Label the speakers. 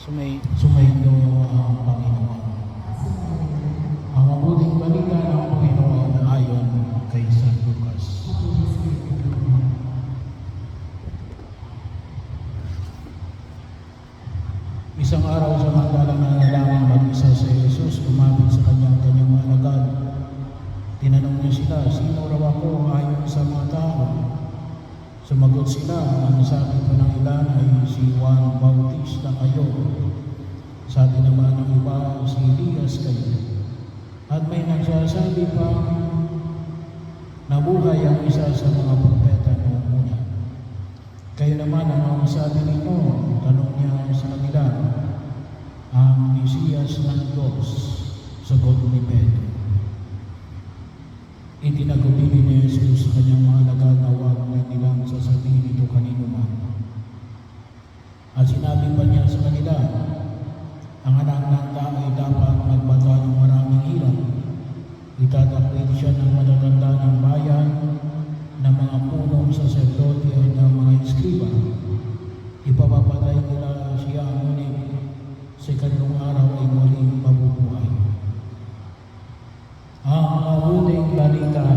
Speaker 1: Sumainyo ang Panginoon. Ang mabuting balita ng Panginoon ayon kay San Lucas. Isang araw samantalang nanalangin mag-isa si Jesus, lumapit sa kanyang mga alagad. Tinanong niya sila, sino raw ako ayon sa mga tao? Sumagot sila, ang sabi ko ng ilan ay si Juan Bautista kayo. Sabi naman ng iba, si Elias kayo. At may nagsasabi pa, nabuhay ang isa sa mga propeta noong una. Kayo naman, ano ang sabi ninyo? Tanong niya sa kanila, ang Mesiyas ng Diyos, sagot ni Pedro. Itinagubili ni Jesus sa kanyang mga alagad na huwag na nilang sasabihin ito kanino man. At sinabi pa niya sa kanila, ang anak ng tao ay dapat magbata ng maraming hirap. Itatakwil siya ng matatanda ng bayan, ng mga punong saserdote at ng mga eskriba. Ipapapatay nila siya, ngunit sa ikatlong araw ay muling mabubuhay. Ang mabuting balita